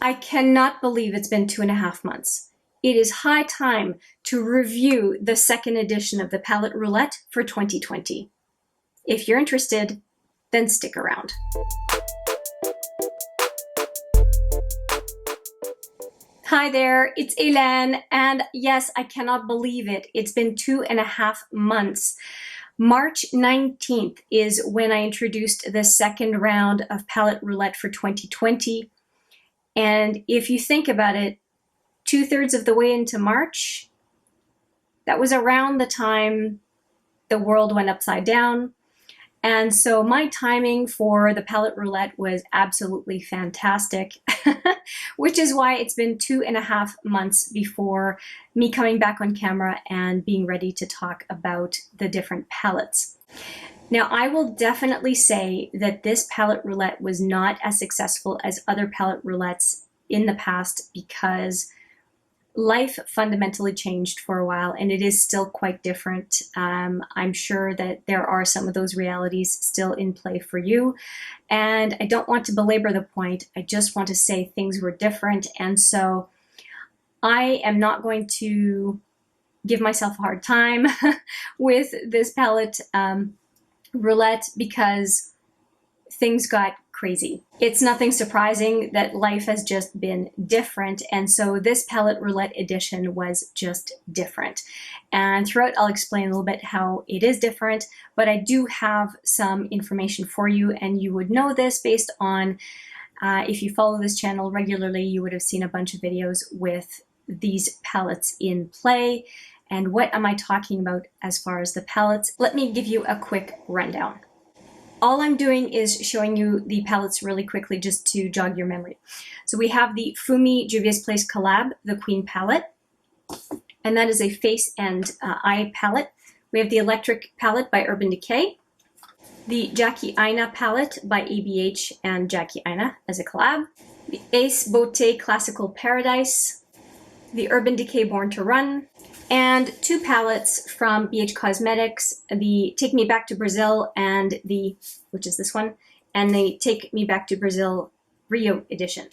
I cannot believe it's been 2.5 months. It is high time to review the second edition of the palette Roulette for 2020. If you're interested, then stick around. Hi there, it's Hélène, and yes, I cannot believe it. It's been 2.5 months. March 19th is when I introduced the second round of palette Roulette for 2020. And if you think about it, 2/3 of the way into March, that was around the time the world went upside down. And so my timing for the palette Roulette was absolutely fantastic, which is why it's been 2.5 months before me coming back on camera and being ready to talk about the different palettes. Now, I will definitely say that this palette Roulette was not as successful as other palette Roulettes in the past because life fundamentally changed for a while, and it is still quite different. I'm sure that there are some of those realities still in play for you, and I don't want to belabor the point. I just want to say things were different, and so I am not going to give myself a hard time with this palette Roulette because things got crazy. It's nothing surprising that life has just been different, and so this palette Roulette edition was just different. And throughout I'll explain a little bit how it is different, but I do have some information for you, and you would know this based on if you follow this channel regularly, you would have seen a bunch of videos with these palettes in play. And what am I talking about as far as the palettes? Let me give you a quick rundown. All I'm doing is showing you the palettes really quickly just to jog your memory. So we have the Fumi Juvia's Place Collab, the Queen palette, and that is a face and eye palette. We have the Electric palette by Urban Decay, the Jackie Aina palette by ABH and Jackie Aina as a collab, the Ace Beauté Classical Paradise, the Urban Decay Born to Run, and two palettes from BH Cosmetics, the Take Me Back to Brazil and which is this one, and the Take Me Back to Brazil Rio edition.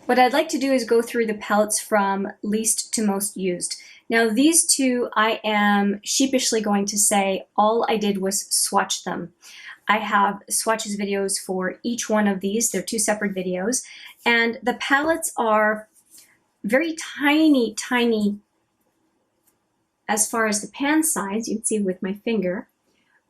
What I'd like to do is go through the palettes from least to most used. Now these two, I am sheepishly going to say all I did was swatch them. I have swatches videos for each one of these. They're two separate videos, and the palettes are very tiny as far as the pan size, you can see with my finger,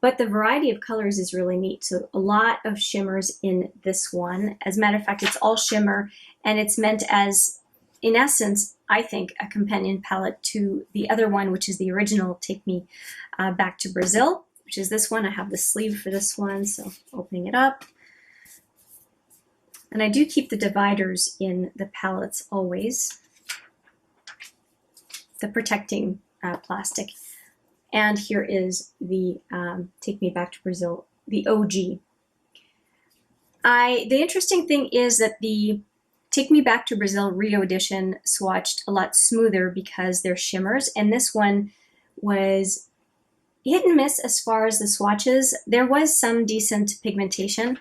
but the variety of colors is really neat. So a lot of shimmers in this one. As a matter of fact, it's all shimmer, and it's meant as, in essence, I think, a companion palette to the other one, which is the original Take Me Back to Brazil, which is this one. I have the sleeve for this one, so opening it up. And I do keep the dividers in the palettes always, the protecting plastic. And here is the Take Me Back to Brazil, the OG. The interesting thing is that the Take Me Back to Brazil Rio edition swatched a lot smoother because they're shimmers, and this one was hit and miss as far as the swatches. There was some decent pigmentation,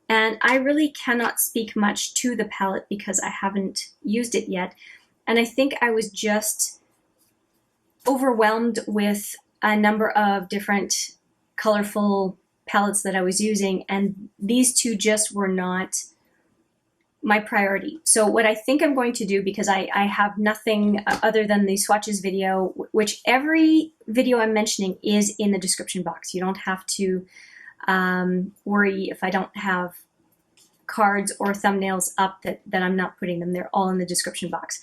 and I really cannot speak much to the palette because I haven't used it yet. And I think I was just overwhelmed with a number of different colorful palettes that I was using, and these two just were not my priority. So what I think I'm going to do, because I have nothing other than the swatches video, which every video I'm mentioning is in the description box. You don't have to worry if I don't have cards or thumbnails up that I'm not putting them. They're all in the description box.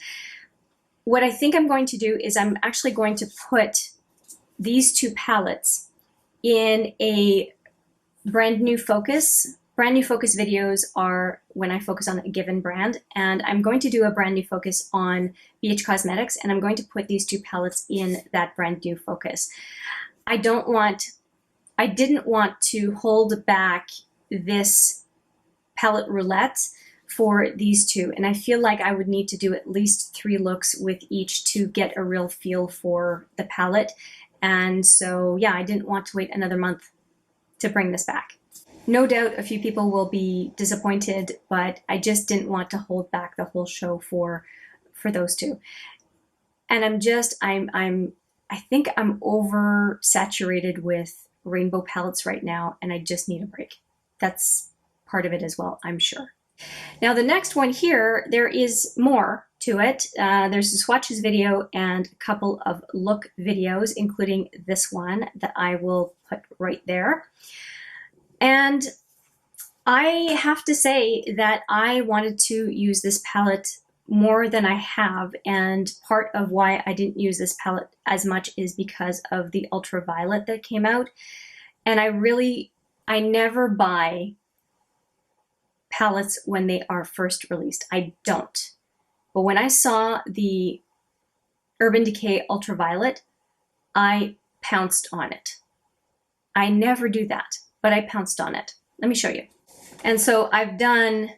What I think I'm going to do is I'm actually going to put these two palettes in a brand new focus. Brand new focus videos are when I focus on a given brand, and I'm going to do a brand new focus on BH Cosmetics, and I'm going to put these two palettes in that brand new focus. I didn't want to hold back this palette Roulette for these two, and I feel like I would need to do at least 3 looks with each to get a real feel for the palette. And so yeah, I didn't want to wait another month to bring this back. No doubt a few people will be disappointed, but I just didn't want to hold back the whole show for those two. And I think I'm oversaturated with rainbow palettes right now, and I just need a break. That's part of it as well, I'm sure. Now the next one here, there is more to it. There's a swatches video and a couple of look videos, including this one that I will put right there. And I have to say that I wanted to use this palette more than I have, and part of why I didn't use this palette as much is because of the ultraviolet that came out. And I never buy palettes when they are first released. I don't. But when I saw the Urban Decay Ultraviolet, I pounced on it. I never do that, but I pounced on it. Let me show you. And so I've done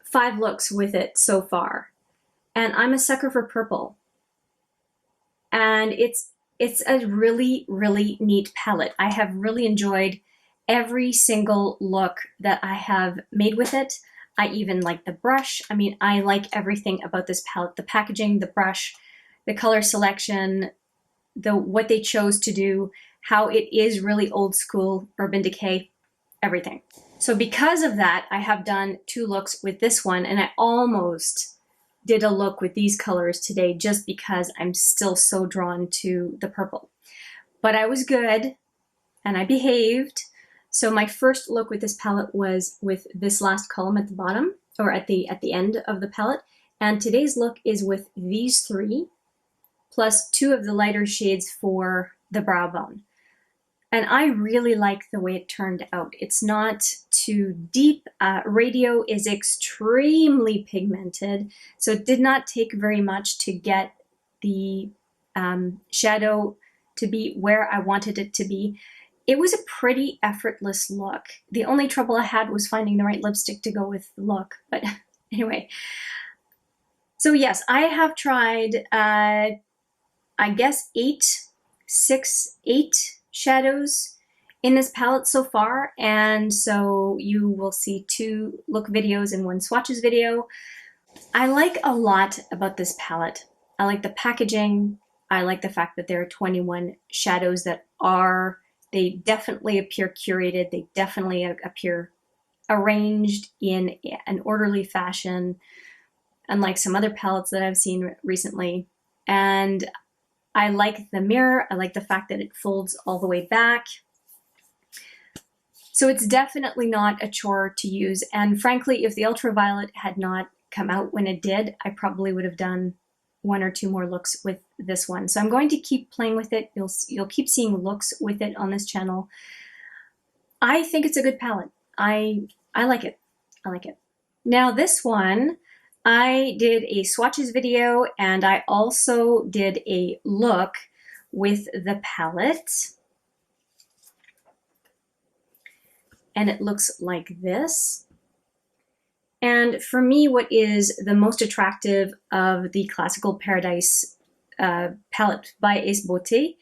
5 looks with it so far. And I'm a sucker for purple. And it's a really, really neat palette. I have really enjoyed every single look that I have made with it. I even like the brush. I mean, I like everything about this palette. The packaging, the brush, the color selection, what they chose to do, how it is really old school Urban Decay, everything. So because of that, I have done 2 looks with this one, and I almost did a look with these colors today just because I'm still so drawn to the purple. But I was good and I behaved. So my first look with this palette was with this last column at the bottom, or at the end of the palette. And today's look is with these 3, plus 2 of the lighter shades for the brow bone. And I really like the way it turned out. It's not too deep. Radio is extremely pigmented, so it did not take very much to get the shadow to be where I wanted it to be. It was a pretty effortless look. The only trouble I had was finding the right lipstick to go with the look. But anyway, so yes, I have tried, I guess 8 shadows in this palette so far. And so you will see 2 look videos and 1 swatches video. I like a lot about this palette. I like the packaging. I like the fact that there are 21 shadows that they definitely appear curated. They definitely appear arranged in an orderly fashion, unlike some other palettes that I've seen recently. And I like the mirror. I like the fact that it folds all the way back. So it's definitely not a chore to use. And frankly, if the ultraviolet had not come out when it did, I probably would have done 1 or 2 more looks with this one. So I'm going to keep playing with it. You'll keep seeing looks with it on this channel. I think it's a good palette. I like it. I like it. Now this one, I did a swatches video and I also did a look with the palette. And it looks like this. And for me, what is the most attractive of the Classical Paradise palette by Ace Beauté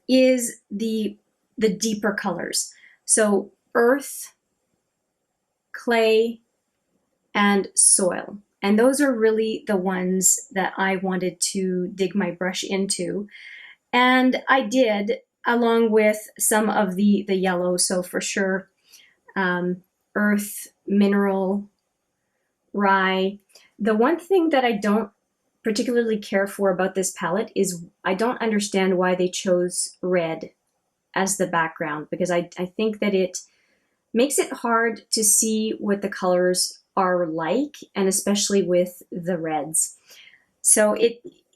is the deeper colors. So earth, clay, and soil. And those are really the ones that I wanted to dig my brush into. And I did, along with some of the yellow. So for sure, earth, mineral, rye. The one thing that I don't particularly care for about this palette is I don't understand why they chose red as the background, because I think that it makes it hard to see what the colors are like, and especially with the reds. So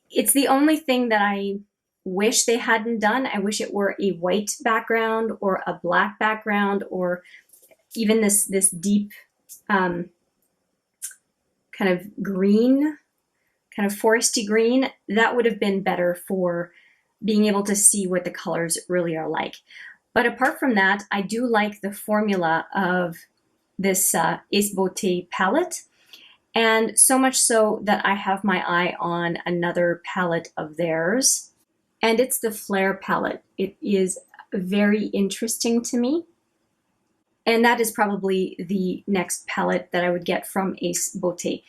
it's the only thing that I wish they hadn't done. I wish it were a white background or a black background, or even this deep kind of green, kind of foresty green. That would have been better for being able to see what the colors really are like. But apart from that, I do like the formula of this Ace Beauté palette, and so much so that I have my eye on another palette of theirs, and it's the Flare palette. It is very interesting to me. And that is probably the next palette that I would get from Ace Beauté.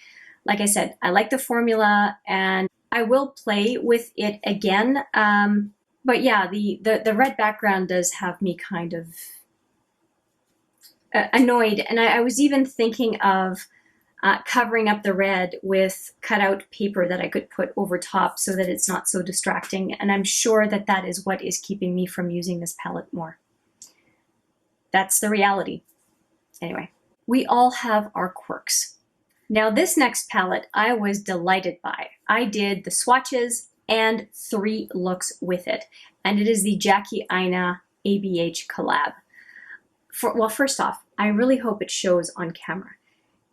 Like I said, I like the formula and I will play with it again. But yeah, the red background does have me kind of annoyed. And I was even thinking of covering up the red with cutout paper that I could put over top so that it's not so distracting. And I'm sure that that is what is keeping me from using this palette more. That's the reality. Anyway, we all have our quirks. Now this next palette I was delighted by. I did the swatches and 3 looks with it. And it is the Jackie Aina ABH collab. Well, first off, I really hope it shows on camera.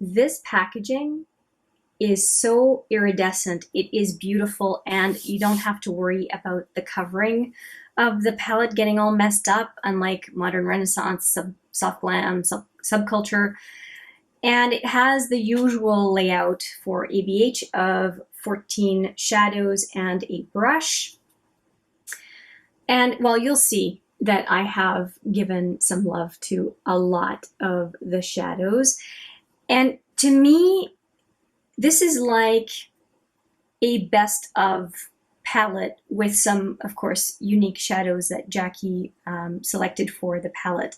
This packaging is so iridescent. It is beautiful, and you don't have to worry about the covering of the palette getting all messed up, unlike modern Renaissance, soft glam, subculture. And it has the usual layout for ABH of 14 shadows and a brush. And while you'll see that I have given some love to a lot of the shadows, and to me, this is like a best of palette with some, of course, unique shadows that Jackie selected for the palette.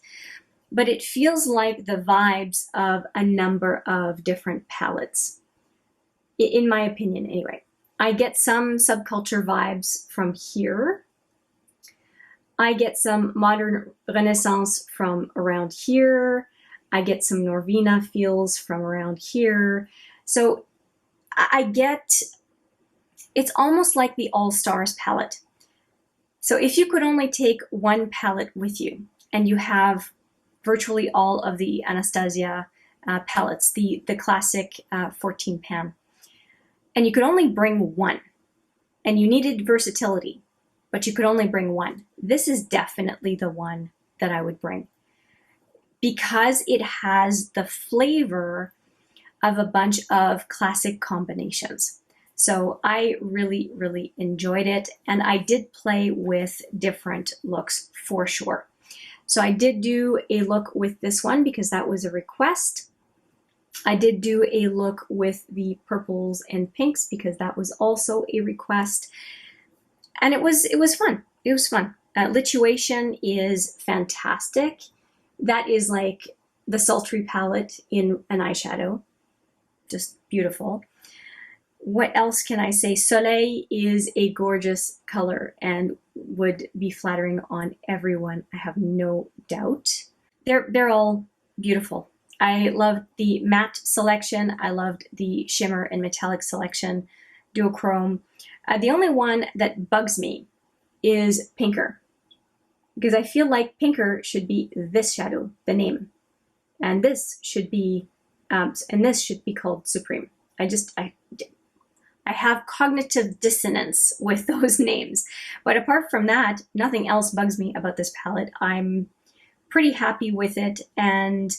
But it feels like the vibes of a number of different palettes, in my opinion anyway. I get some subculture vibes from here. I get some modern Renaissance from around here. I get some Norvina feels from around here. So I get, it's almost like the All Stars palette. So if you could only take one palette with you, and you have virtually all of the Anastasia palettes, the classic 14 pan, and you could only bring one, and you needed versatility, but you could only bring one, this is definitely the one that I would bring, because it has the flavor of a bunch of classic combinations. So I really, really enjoyed it, and I did play with different looks for sure. So I did do a look with this one because that was a request. I did do a look with the purples and pinks because that was also a request. And it was fun. It was fun. Lituation is fantastic. That is like the sultry palette in an eyeshadow. Just beautiful. What else can I say? Soleil is a gorgeous color and would be flattering on everyone, I have no doubt. They're all beautiful. I loved the matte selection. I loved the shimmer and metallic selection, duochrome. The only one that bugs me is Pinker, because I feel like Pinker should be this shadow, the name, and this should be called Supreme. I have cognitive dissonance with those names. But apart from that, nothing else bugs me about this palette. I'm pretty happy with it, and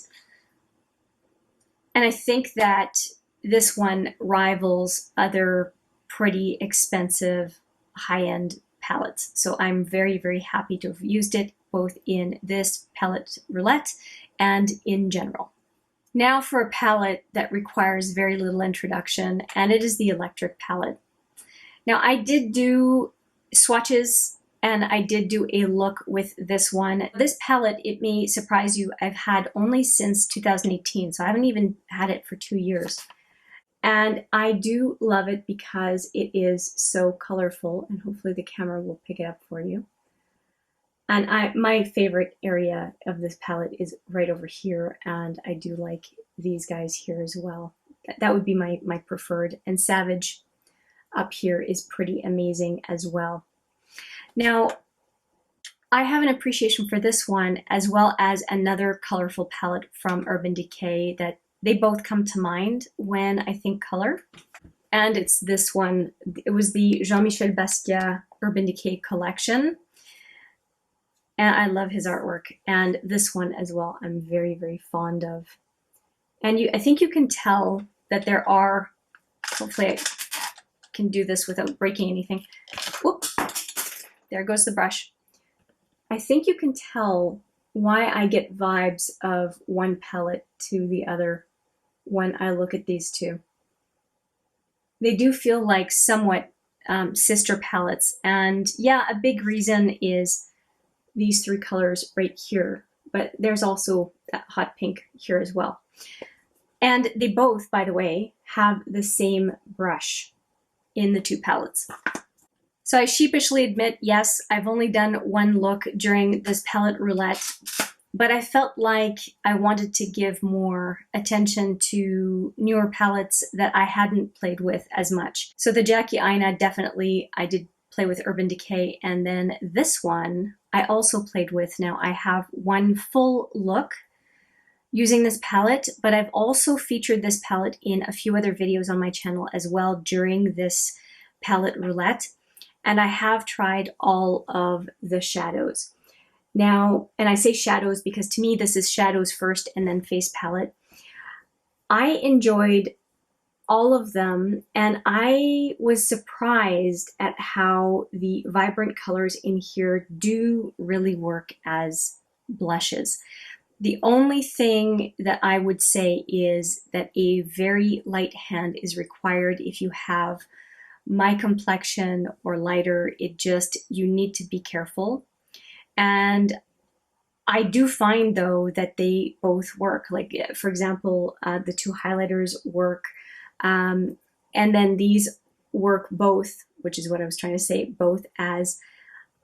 I think that this one rivals other pretty expensive high-end palettes. So I'm very, very happy to have used it both in this palette Roulette and in general. Now for a palette that requires very little introduction, and it is the Electric palette. Now I did do swatches and I did do a look with this one. This palette, it may surprise you, I've had only since 2018, so I haven't even had it for 2 years. And I do love it because it is so colorful, and hopefully the camera will pick it up for you. And my favorite area of this palette is right over here, and I do like these guys here as well. That would be my preferred. And Savage up here is pretty amazing as well. Now, I have an appreciation for this one as well as another colorful palette from Urban Decay that they both come to mind when I think color. And it's this one. It was the Jean-Michel Basquiat Urban Decay collection. And I love his artwork. And this one as well, I'm very, very fond of. And I think you can tell that there are, hopefully I can do this without breaking anything. Whoop, there goes the brush. I think you can tell why I get vibes of one palette to the other when I look at these two. They do feel like somewhat sister palettes. And yeah, a big reason is these three colors right here, but there's also that hot pink here as well. And they both, by the way, have the same brush in the two palettes. So I sheepishly admit, yes, I've only done one look during this palette roulette, but I felt like I wanted to give more attention to newer palettes that I hadn't played with as much. So the Jackie Aina, definitely, I did play with Urban Decay, and then this one I also played with. Now I have one full look using this palette, but I've also featured this palette in a few other videos on my channel as well during this palette roulette, and I have tried all of the shadows. Now, and I say shadows because to me this is shadows first and then face palette. I enjoyed all of them, and I was surprised at how the vibrant colors in here do really work as blushes. The only thing that I would say is that a very light hand is required if you have my complexion or lighter. You need to be careful. And I do find though that they both work. Like for example, the two highlighters work, and then these work both, which is what I was trying to say, both as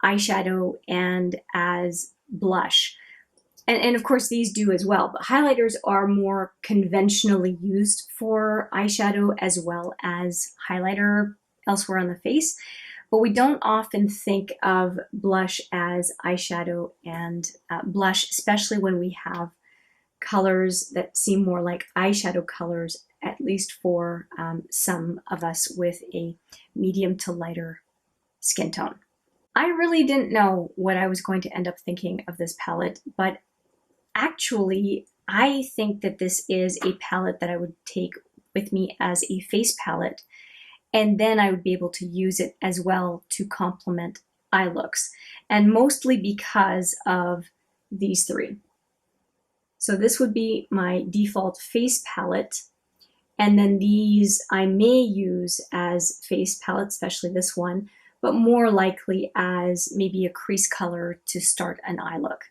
eyeshadow and as blush. And of course these do as well, but highlighters are more conventionally used for eyeshadow as well as highlighter elsewhere on the face. But we don't often think of blush as eyeshadow and blush, especially when we have colors that seem more like eyeshadow colors, at least for some of us with a medium to lighter skin tone. I really didn't know what I was going to end up thinking of this palette, but actually, I think that this is a palette that I would take with me as a face palette, and then I would be able to use it as well to complement eye looks, and mostly because of these three. So this would be my default face palette, and then these I may use as face palettes, especially this one, but more likely as maybe a crease color to start an eye look.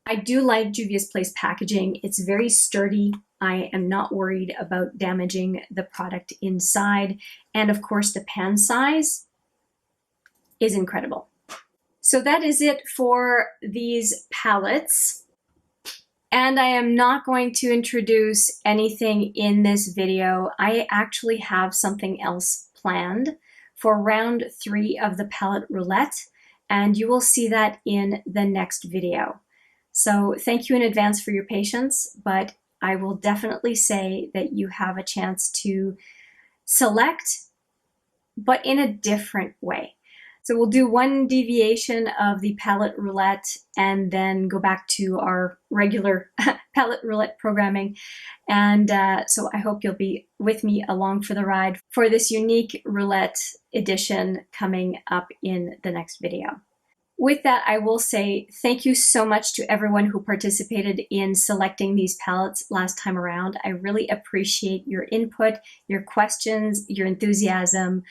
I do like Juvia's Place packaging. It's very sturdy. I am not worried about damaging the product inside. And of course, the pan size is incredible. So that is it for these palettes. And I am not going to introduce anything in this video. I actually have something else planned for round 3 of the palette roulette, and you will see that in the next video. So thank you in advance for your patience, but I will definitely say that you have a chance to select, but in a different way. So we'll do one deviation of the palette roulette and then go back to our regular palette roulette programming. And so I hope you'll be with me along for the ride for this unique roulette edition coming up in the next video. With that, I will say thank you so much to everyone who participated in selecting these palettes last time around. I really appreciate your input, your questions, your enthusiasm,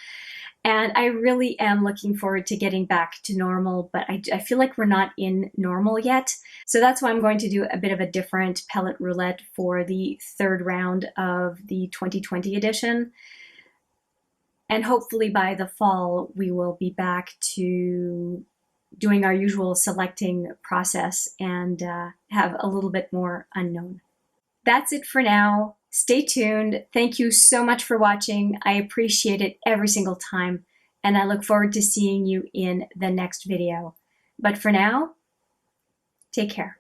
and I really am looking forward to getting back to normal, but I feel like we're not in normal yet. So that's why I'm going to do a bit of a different palette roulette for the 3rd round of the 2020 edition. And hopefully by the fall, we will be back to doing our usual selecting process and have a little bit more unknown. That's it for now. Stay tuned. Thank you so much for watching. I appreciate it every single time, and I look forward to seeing you in the next video. But for now, take care.